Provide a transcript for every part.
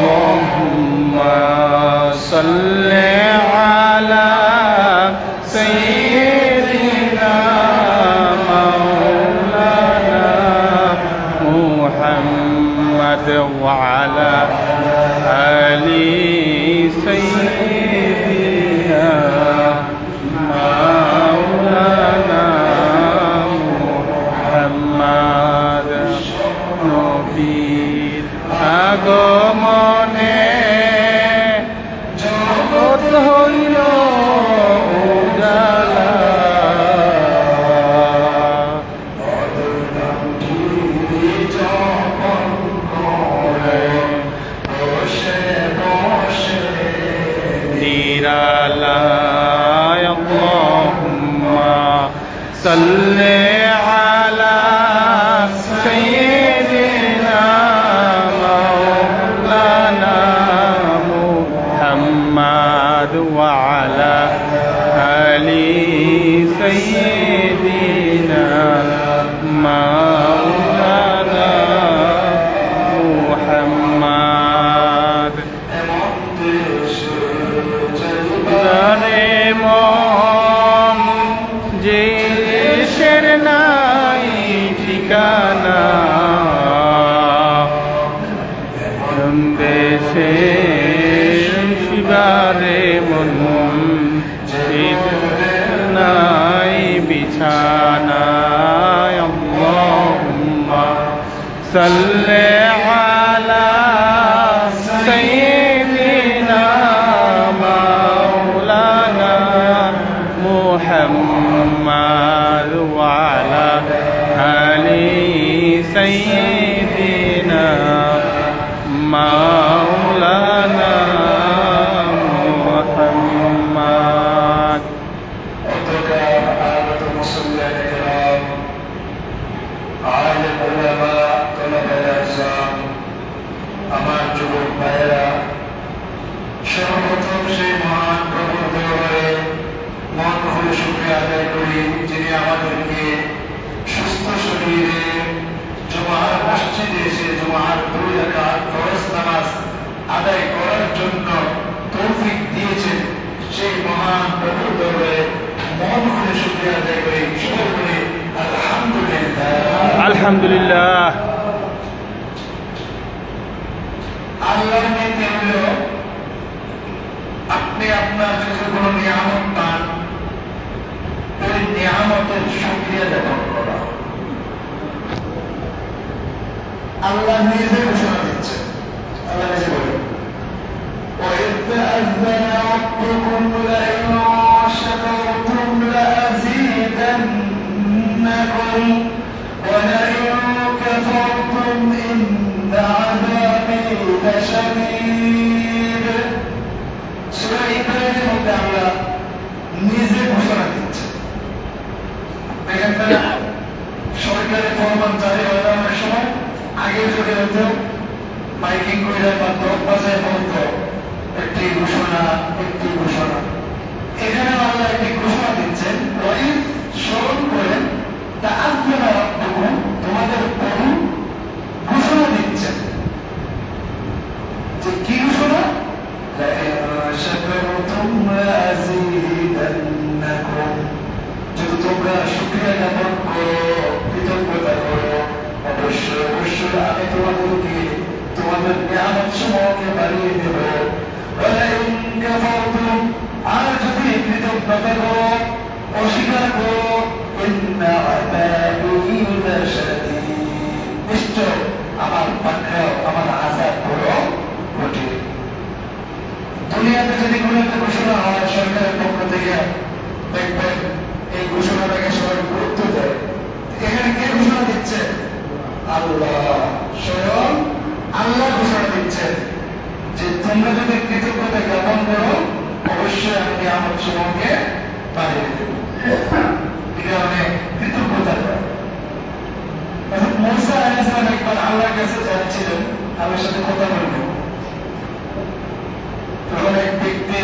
اللهم صل على سيدنا مولانا محمد وعلى آل سيدنا مولانا محمد নবীর আগমনে জগৎ হইল উজালা নিরালায় আল্লাহুম্মা সাল্লি আলা সাইয়্যিদিনা মাওলানা মুহাম্মদ ওয়া আলা আলি সাইয়্যিদিনা মাওলানা মুহাম্মদ জানে মন যে দেশের নাই ঠিকানা দেশে শিবারে মন নাই বিছানা আল্লাহুম্মা সাল্লি আলা সাইয়্যিদিনা মাওলানা মুহাম্মদ ওয়া আলা আলি সাইয়্যিদিনা মাওলানা মুহাম্মদ আমার যুবক ভাইয়েরা, সর্বপ্রথম সেই মহান প্রভুর দরবারে মন খুলে শুকরিয়া আদায় করি, যিনি আমাদেরকে সুস্থ শরীরে জুমার মসজিদে এসে জুমার 2 রাকাত ফরজ নামাজ আদায় করার জন্য তৌফিক দিয়েছেন। সেই মহান প্রভুর দরবারে মন খুলে শুকরিয়া আদায় করি, সবাই বলি আলহামদুলিল্লাহ। আলহামদুলিল্লাহ। আল্লাহর নীতি হলো আপনি আপনার যদি কোনো নিয়ামত পান, ওই নিয়ামতের শুকরিয়া জ্ঞাপন করা। আল্লাহ নিজে ঘোষণা দিচ্ছেন, আল্লাহ নিজে বলেন وَإِذْ تَأَذَّنَ رَبُّكُمْ لَئِنْ شَكَرْتُمْ لَأَزِيدَنَّكُمْ وَلَئِنْ كَفَرْتُمْ إِنَّ عَذَابِي لَشَدِيدٌ। সূরা ইব্রাহিমের মধ্যে আল্লাহ নিজে ঘোষণা দিচ্ছেন। সরকারের ফরমান জারি হওয়ার সময় আগে যদি হতো মাইকিং করে বা দশ বাজায় বলতো একটি ঘোষণা, একটি ঘোষণা। এখানে আল্লাহ একটি ঘোষণা দিচ্ছেন, স্মরণ করেন তা আল্লাহ তোমাদের প্রভু ঘোষণা দিচ্ছেন। যে কি ঘোষণা? যদি তোমরা শুকরিয়া জ্ঞাপন করো, কৃতজ্ঞতা করো, অবশ্যই অবশ্যই আমি তোমাদেরকে তোমাদের নিয়ামত সমূহকে বাড়িয়ে দেব। আর যদি কৃতজ্ঞতা করো, অস্বীকার করো, নিশ্চয় আমার পাকড়াও, আমার আযাব বড় কঠিন। দুনিয়াতে যদি কোনো একটা ঘোষণা হয় সরকারের পক্ষ থেকে, দেখবেন এই ঘোষণাটাকে সবাই গুরুত্ব দেয়। এখানে কে ঘোষণা দিচ্ছে? আল্লাহ, স্বয়ং আল্লাহ ঘোষণা দিচ্ছেন যে তোমরা যদি কৃতজ্ঞতা জ্ঞাপন করো, অবশ্যই আমি আমার সমূহকে বাড়িয়ে দেব। এটা মানে কৃতজ্ঞতা দেয়। মুসা আলাইহিস সালাম একবার আল্লাহর কাছে যাচ্ছিলেন, আল্লাহর সাথে কথা বলবেন। তখন এক ব্যক্তি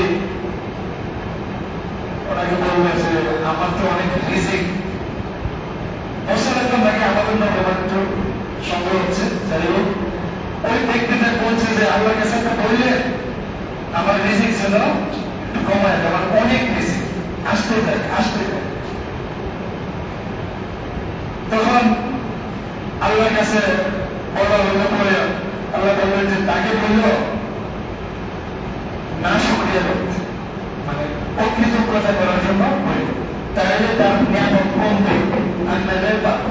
ওনাকে বলবে যে আমার তো অনেক রিজিক, মুসা আলাইহিস সালাম নাকি আমাদের জন্য একটু সংগ্রহ হচ্ছে, যাই হোক আল্লাহর কাছে একটা বললেন আমার রিজিক যেন একটু কমায় দেয়, আমার অনেক রিজিক আসতে থাকে। তখন আল্লাহর কাছে বলা হলো পরে আল্লাহ বললেন যে তাকে বললো না শুকরিয়া করতে, মানে অকৃতজ্ঞতা করার জন্য বলল, তাহলে তার নিয়ামত কমবে আর নেবে পাবে।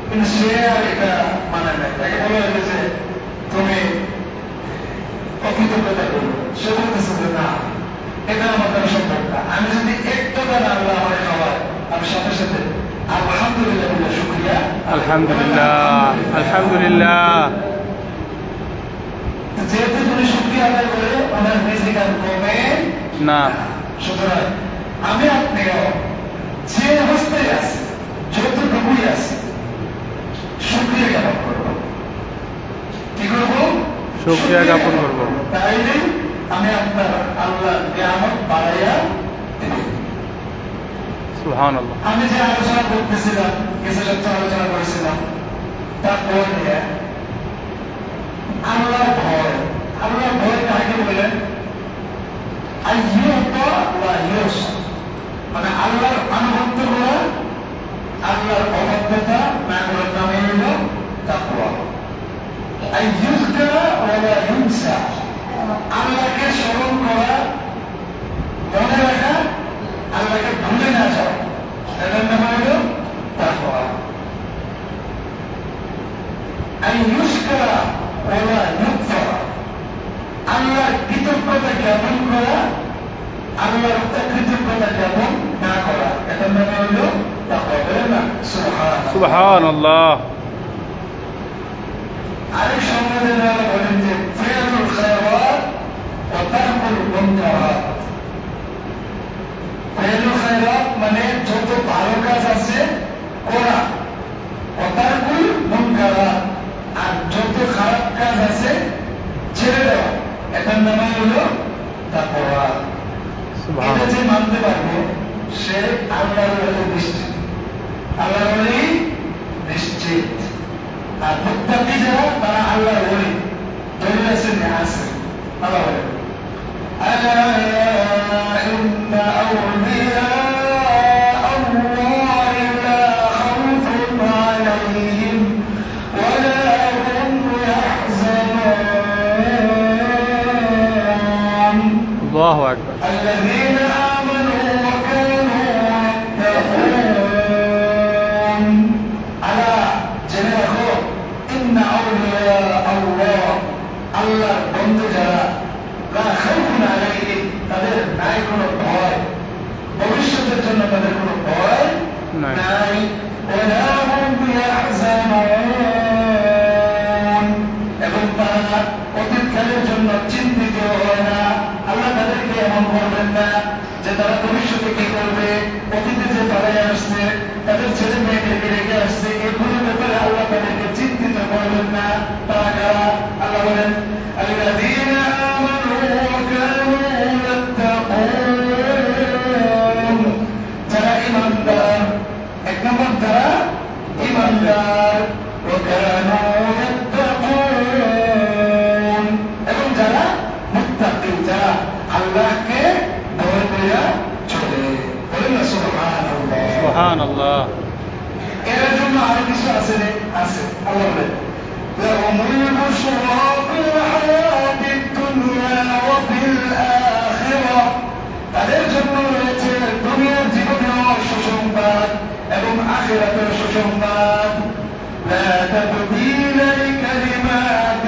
কিন্তু সে আর এটা মানে নেয়, তাকে বলা হলো যে তুমি অকৃতজ্ঞতা করবো। সে বলতেছে যে না, এটা আমার দ্বারা সম্ভব না। আমি যদি একটা দ্বারা আল্লাহ আমার খাওয়ায়, আমি সাথে সাথে আলহামদুলিল্লাহ বলে শুকরিয়া। আলহামদুলিল্লাহ, আলহামদুলিল্লাহ। যেহেতু তুমি শুকরিয়া আদায় করে ওনার রিজিক আর কমে না, সুতরাং আমি আপনিও যে অবস্থায় আছি, যতটুকুই আছি, শুকরিয়া জ্ঞাপন করবো। কি করবো? শুকরিয়া জ্ঞাপন করবো। তাইলে আমি আপনার আল্লাহর নিয়ামত বাড়াইয়া দেব। সুবহানাল্লাহ। আমি যে আলোচনা করতেছিলাম, কিছু সত্য আলোচনা করেছিলাম, তারপর নিয়ে আল্লাহর ভয়। আল্লাহর ভয় কাকে বলেন? মানে আল্লাহর আনুগত্য করা, আল্লাহর অবাধ্যতা না করার নামে হইল তাকওয়া। আল্লাহকে স্মরণ করা, মনে রাখা, আল্লাহকে ভুলে না যাওয়া, এটার নাম হইল তাকওয়া। আল্লাহর কৃতজ্ঞতা জ্ঞাপন করা, আল্লাহর অকৃতজ্ঞতা জ্ঞাপন না করা, এটার নাম হইল তাকওয়া। বলেন না সুবহানাল্লাহ। আরেক সংবাদের বলেন যে ফিআলুল খায়রাত ওয়া তারকুল মুনকারাত। ফিআলুল খায়রাত মানে যত ভালো কাজ আছে করা, ওয়া তারকুল মুনকারাত আর যত খারাপ কাজ আছে ছেড়ে দেওয়া, এটার নাম হলো তাকওয়া। এটা যে মানতে পারবো সে আল্লাহর নিশ্চিত, আল্লাহর নিশ্চিত। আর মুত্তাকি যারা, তারা আল্লাহর ওলি। দলিল আছে না? আছে। আল্লাহ বলেন আলা ইন্না আউলিয়া আল্লাহি লা খাউফুন আলাইহিম ওয়া লা হুম ইয়াহজানুন। আল্লাহু আকবার। الذين آمنوا وكانوا يتقون. على جناحه إن أولياء الله الله بند جرا لا خوف عليهم তাদের নাই কোনো ভয়, ভবিষ্যতের জন্য তাদের কোনো ভয় নাই। ولا هم يحزنون এবং তারা অতীতকালের জন্য চিন্তিত হয় না। আল্লাহ তাদেরকে এমন করবেন না যে তারা ভবিষ্যতে কি করবে, অতীতে যে তারাই আসছে, তাদের ছেলে মেয়েদেরকে রেখে আসছে, এগুলোর ব্যাপারে আল্লাহ তাদেরকে চিন্তিত করবেন না। তারা কারা? আল্লাহ বলেন আল্লাযীনা আমানু ওয়া কানূ ইয়াত্তাকুন। যারা ঈমানদার, এক নম্বর যারা ঈমানদার, ওয়া কানূ ইয়াত্তাকুন, এবং যারা মুত্তাকি, যারা আল্লাহকে ভয় করে চলে। বলেন না সুবহানাল্লাহ। সুবহানাল্লাহ। এর জন্য আরো কিছু আছে রে? আছে। আল্লাহ বলেন লাহুমুল বুশরা ফিল হায়াতিদ দুনিয়া ওয়া ফিল আখিরাহ। তাদের জন্য রয়েছে দুনিয়ার জীবনেও সুসংবাদ এবং আখিরাতের সুসংবাদ। লা তাবদীলা লিকালিমাতিল্লাহ।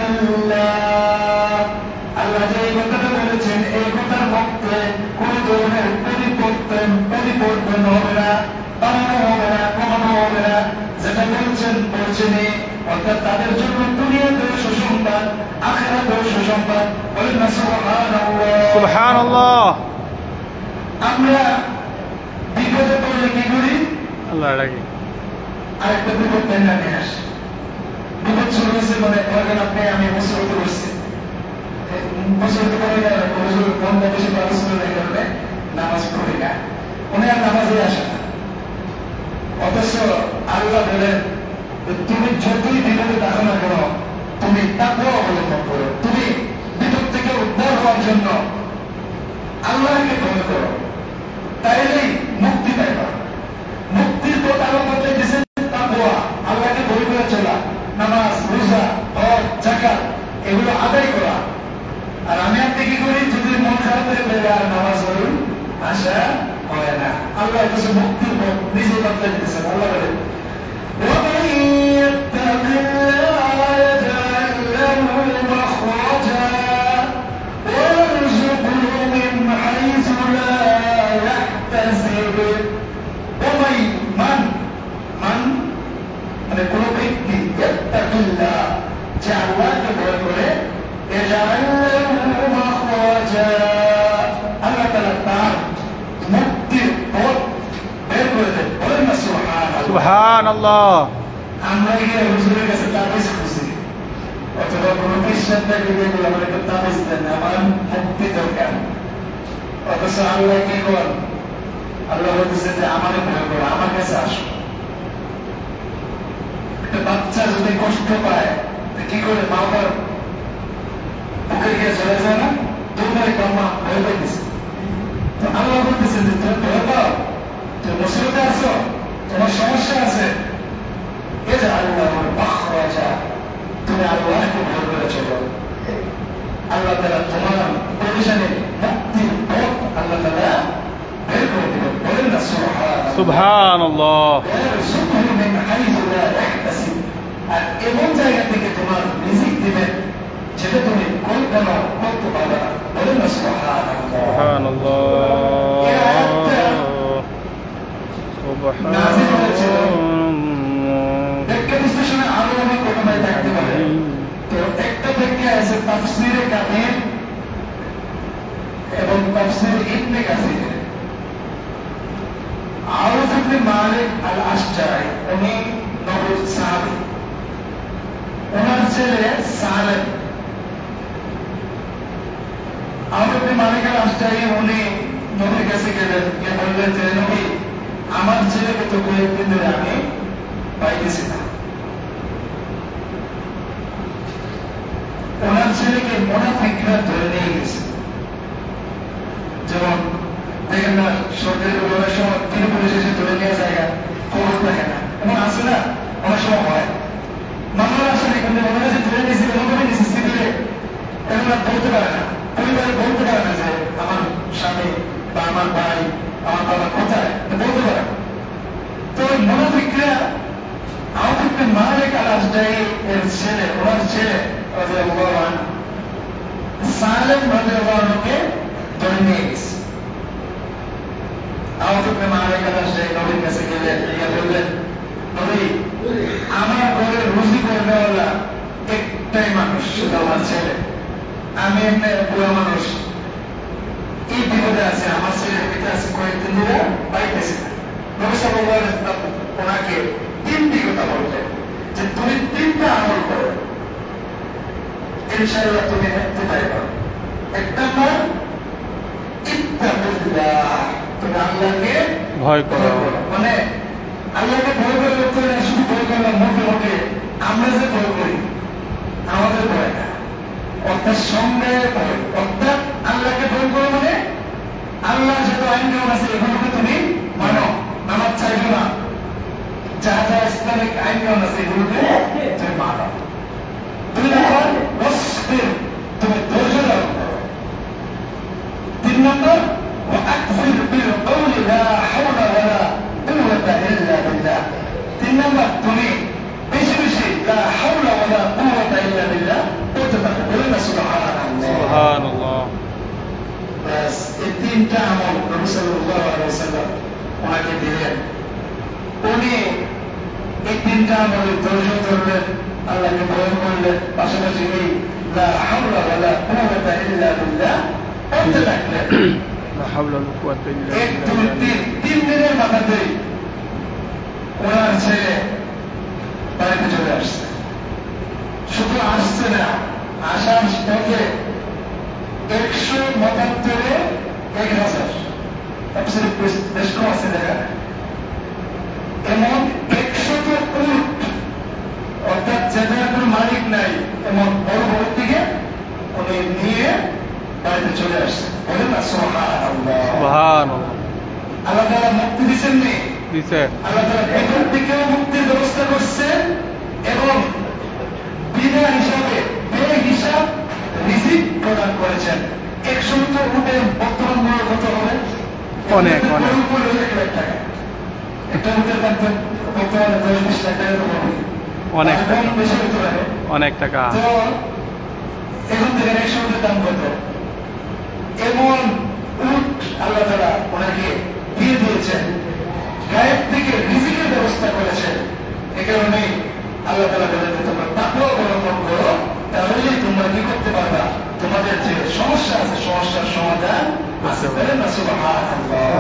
আল্লাহ যে এই কথাটা বলেছেন, এই কথার মধ্যে কোন ধরনের পরিবর্তন হবে না, বানানো হবে না, কমানো হবে না। যেটা বলছেন বলছেনই, অর্থাৎ তাদের জন্য দুনিয়াতেও সুসংবাদ, আখিরাতেও সুসংবাদ। বলেন না সুবহানাল্লাহ। সুবহানাল্লাহ। আমরা বিপদে পড়লে কি করি? আল্লাহ রাখি আরেকটা বিপদ না নিয়ে আসি। বিপদ শুরু হয়েছে মানে ধরেন আপনি আমি মুসলমান করছি, মুসলমান করে গেল বন্ধ বেশি আলোচনার কারণে নামাজ পড়ে না, উনি আর নামাজে আসে না। অথচ আল্লাহ বলেন তুমি যতই বিপদে থাকো না কেন, তুমি তাকওয়া অবলম্বন করো, তুমি জন্য আল্লাহকে ভয় করো, তাইলেই মুক্তি পাইবা। মুক্তির পথ আল্লাহ বলতে দিয়েছেন তাকওয়া, আল্লাহকে ভয় করে চলা, নামাজ, রোজা, হজ, যাকাত এগুলো আদায় করা। আর আমি আপনি কি করি, যদি মন খারাপ হয়ে গেলে আর নামাজ পড়ি আশা হয় না। আল্লাহ কিছু মুক্তির পথ নিজে বদলে দিতেছেন। আল্লাহ বলেন ومن يتق الله يجعل له مخرجا ويرزقه من حيث لا يحتسب ومن মানে কোন ব্যক্তি ইয়াত্তাকিল্লাহ, যে আল্লাহকে ভয় করে, يجعل له مخرجا, আল্লাহ তাআলা তার মুক্তির পথ বের করে দেন। বলেন না সুবহানাল্লাহ। সুবহানাল্লাহ। আমরা গিয়ে হুজুরের কাছে তাবিজ খুঁজি, অথবা কোনো খ্রিস্টানদেরকে গিয়ে বলে আমার একটা তাবিজ দেন, আমার মুক্তি দরকার। অথচ আল্লাহ কি করেন? আল্লাহ বলতেছে যে আমারে ভয় করো, আমার কাছে আসো। একটা বাচ্চা যদি কষ্ট পায় কি করে, মা বাবার বুকে গিয়ে চলে যায় না, তোমার কাম্মা ভয় পাইতেছে। তো আল্লাহ বলতেছে যে তুমি ভয় পাও, তুমি মুসিবতে আছো, তোমার সমস্যা আছে, এ যে আল্লাহ মাখরাজা, তুমি আল্লাহকে ভয় করে চলো। আল্লাহ তাআলা তোমার পরিশানি মুক্তির পথ আল্লাহ তাআলা বের করে দিবেন। বলেন না সুবহানাল্লাহ। সুবহানাল্লাহ। ইয়ারযুকুহু মিন হাইথু লা ইয়াহতাসিব, আর এমন জায়গা থেকে তোমার রিজিক দিবেন যেটা তুমি কল্পনা করতে পারবে না। বলেন না সুবহানাল্লাহ। সুবহানাল্লাহ। একটা বিশ্লেষণে আরো অনেক ঘটনায় থাকতে পারে। তো একটা থেকে আছে তাফসীরে কাবীর এবং তাফসীর ইবনে কাসীর। আউফ ইবনে মালিক আল আশজারি, উনি নবীর সাহাবী, ওনার ছেলে সালেম। আউফ ইবনে মালিক আল আশজারি উনি নবীর কাছে গেলেন, গিয়ে বললেন যে নবী, আমার ছেলেকে তো কয়েকদিন ধরে আমি পাইতেছি না। ওনার ছেলেকে মুনাফিকরা ধরে নিয়ে গেছে। যেমন দেখেন না, সরকারি অনেক সময় তিনি পুলিশ এসে ধরে নিয়ে জায়গা খবর থাকে না, এমন আছে না, অনেক সময় হয়। মামলা আসলে কিন্তু মনে হচ্ছে ধরে নিয়েছে, এরকমই নিয়েছে সিভিলে, এগুলো বলতে পারে না, পরিবারে বলতে পারে না যে আমার স্বামী বা আমার ভাই, আমার বাবা কোথায়, বলতে পারে। তো মুনাফিকরা আউফ ইবনে মালিক আল আশজারি এর ছেলে, ওনার ছেলে রাদিয়াল্লাহু আনহু সালেম রাদিয়াল্লাহু আনহুকে ধরে নিয়ে গেছে। আউফ ইবনে মালিক আল আশজারি নবীর কাছে গেলেন, গিয়ে বললেন নবী, আমার ঘরে রুজি করনেওয়ালা একটাই মানুষ, সেটা আমার ছেলে। আমি এমনি বুড়া মানুষ, এই বিপদে আছে, আমার ছেলের পিতা আছে কয়েকদিন ধরে পাইতেছি না। নবী সাল্লাল্লাহু আলাইহি ওয়াসাল্লাম ওনাকে তিনটি কথা বললেন যে তুমি তিনটা আমল করো, ইনশাআল্লাহ তুমি মুক্তি পাইবা। এক নম্বর, ইত্তাকুল্লাহ, তুমি আল্লাহকে ভয় করো। মানে আল্লাহকে ভয় করে করতে না, শুধু ভয় করলাম মুখে মুখে, আমরা যে ভয় করি আমাদের ভয় না, অর্থাৎ সঙ্গে ভয়। অর্থাৎ আল্লাহকে ভয় করো মানে আল্লাহ যত আইন নিয়ম আছে এগুলোকে তুমি মানো, নামাজ চাইবে না, যা যা ইসলামিক আইন নিয়ম আছে এগুলোকে তুমি মানো। দুই নম্বর, ওয়াসবির, তুমি ধৈর্য ধারণ করো। তিন নম্বর, ওয়াকফির বিল কওলি লা হাওলা ওয়ালা কুওয়াতা ইল্লা বিল্লাহ। তিন নম্বর, তুমি বেশি বেশি লা হাওলা ওয়ালা কুওয়াতা ইল্লা বিল্লাহ বলতে থাকো। বলেন না সুবহানাল্লাহ। সুবহানাল্লাহ। ব্যাস, এই তিনটা আমল নবী সাল্লাল্লাহু আলাইহি ওয়াসাল্লাম ওনাকে দিলেন। উনি এই তিনটা আমলে ধৈর্য ধরলেন, আল্লাহকে ভয় করলেন, পাশাপাশি এই লা হাওলা ওয়ালা কুওয়াতা ইল্লা বিল্লাহ বলতে থাকলেন। লা হাওলা ওয়ালা কুওয়াতা ইল্লা এক, দুই, বিল্লাহ। তিন দিনের মাথাতেই ওনার ছেলে বাড়িতে চলে আসছে। শুধু আসছে না, আসার পথে 177 1000 তাফসীরে বেশ কম আছে দেখা, এমন 100 উট, অর্থাৎ যেটার কোনো মালিক নাই এমন বড় বড় দিকে উনি নিয়ে বাড়িতে চলে আসছে। বলেন না সুবহানাল্লাহ। সুবহানাল্লাহ। আল্লাহ তাআলা মুক্তি দিচ্ছেন নি? দিছে। আল্লাহ তাআলা বেতন থেকেও মুক্তির ব্যবস্থা করছেন এবং বিনা হিসাবে বেহিসাব রিজিক প্রদান করেছেন। 100 উটের বর্তমান মূল্য কত হবে? অনেক, অনেক। 1 লাখ টাকা। একটা উটের দাম তো বর্তমানে 10-20 লাখ টাকা হবে। অনেক টাকা। কম বেশি হতে পারে। অনেক টাকা। তো এখন থেকে 100 উটের দাম কত? এমন উট আল্লাহ তাআলা ওনাকে দিয়ে দিয়েছেন, গায়েব থেকে রিজিকের ব্যবস্থা করেছেন। এ কারণে আল্লাহ তাআলা বলেন তোমরা তাকওয়া অবলম্বন করো, তাহলেই তোমরা কি করতে পারবা? তোমাদের যে সমস্যা আছে সমস্যার সমাধান আছে। বলেন না সুবহানাল্লাহ।